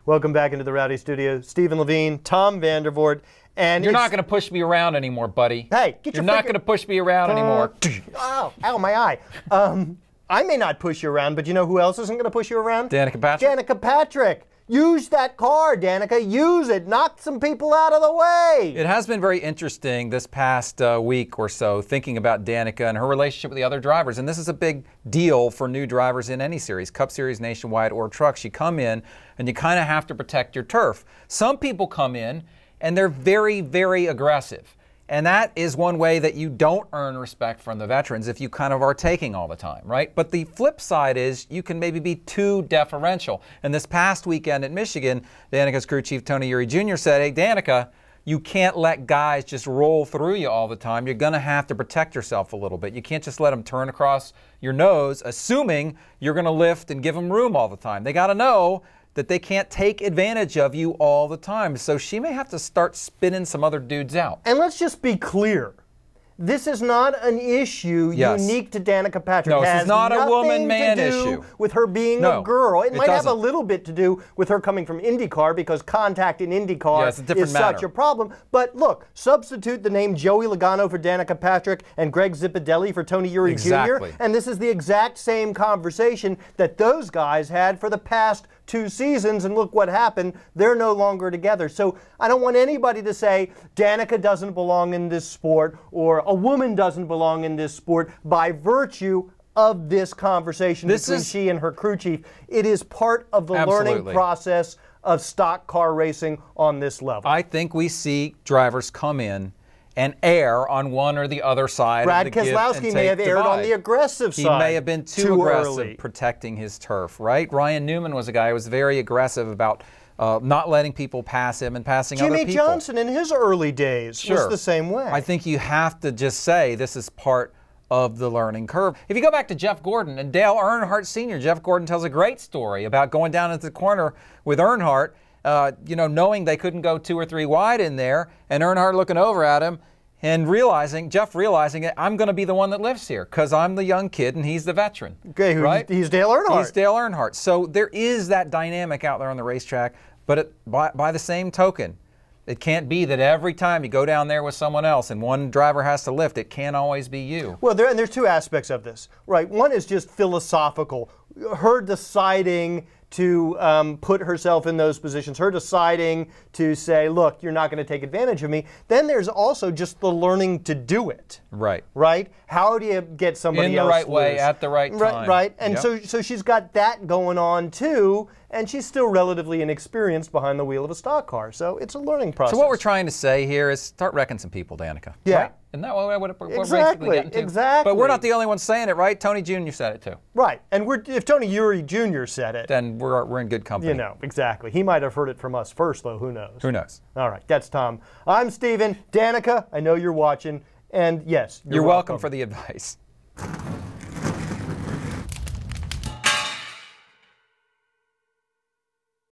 Welcome back into the Rowdy Studio. Stephen Levine, Tom Vandervoort, and you're not going to push me around anymore, buddy. Hey, get you're not going to push me around anymore. Ow, ow, my eye. I may not push you around, but you know who else isn't going to push you around? Danica Patrick. Danica Patrick. Use that car, Danica. Use it. Knock some people out of the way. It has been very interesting this past week or so thinking about Danica and her relationship with the other drivers. And this is a big deal for new drivers in any series, Cup Series, Nationwide, or Trucks. You come in and you kind of have to protect your turf. Some people come in and they're very, very aggressive. And that is one way that you don't earn respect from the veterans if you kind of are taking all the time, right? But the flip side is you can maybe be too deferential. And this past weekend at Michigan, Danica's crew chief, Tony Eury Jr. said, hey, Danica, you can't let guys just roll through you all the time. You're going to have to protect yourself a little bit. You can't just let them turn across your nose, assuming you're going to lift and give them room all the time. They got to know that they can't take advantage of you all the time. So she may have to start spinning some other dudes out. And let's just be clear. This is not an issue unique to Danica Patrick. No, this is not a woman-man issue. With her being a girl. It might have a little bit to do with her coming from IndyCar because contact in IndyCar is such a problem. But look, substitute the name Joey Logano for Danica Patrick and Greg Zipadelli for Tony Eury Jr. And this is the exact same conversation that those guys had for the past 2 seasons, and look what happened. They're no longer together. So I don't want anybody to say Danica doesn't belong in this sport or a woman doesn't belong in this sport by virtue of this conversation between she and her crew chief. It is part of the learning process of stock car racing on this level. I think we see drivers come in and err on one or the other side. Brad of the Keselowski may have erred on the aggressive side. He may have been too aggressive early. Protecting his turf, right? Ryan Newman was a guy who was very aggressive about not letting people pass him and passing other people. Jimmy Johnson in his early days was the same way. I think you have to just say this is part of the learning curve. If you go back to Jeff Gordon and Dale Earnhardt Sr., Jeff Gordon tells a great story about going down into the corner with Earnhardt, knowing they couldn't go 2 or 3 wide in there, and Earnhardt looking over at him and Jeff realizing that I'm going to be the one that lives here because I'm the young kid and he's the veteran. Okay, right? He's Dale Earnhardt. He's Dale Earnhardt. So there is that dynamic out there on the racetrack, but by the same token, it can't be that every time you go down there with someone else and one driver has to lift, it can't always be you. Well, there's 2 aspects of this, right? One is just philosophical. Her deciding to put herself in those positions, her deciding to say, look, you're not going to take advantage of me. Then there's also just the learning to do it. Right. Right? How do you get somebody else in the right way, loose? at the right time. Right. And so she's got that going on too, and she's still relatively inexperienced behind the wheel of a stock car. So it's a learning process. So what we're trying to say here is start wrecking some people, Danica. Yeah. Right? Isn't that what we're basically getting to? Exactly. But we're not the only ones saying it, right? Tony Jr. said it too. Right. And if Tony Eury Jr. said it, then we're in good company. You know, exactly. He might have heard it from us first, though. Who knows? Who knows? All right. That's Tom. I'm Stephen. Danica, I know you're watching. And yes, you're welcome for the advice.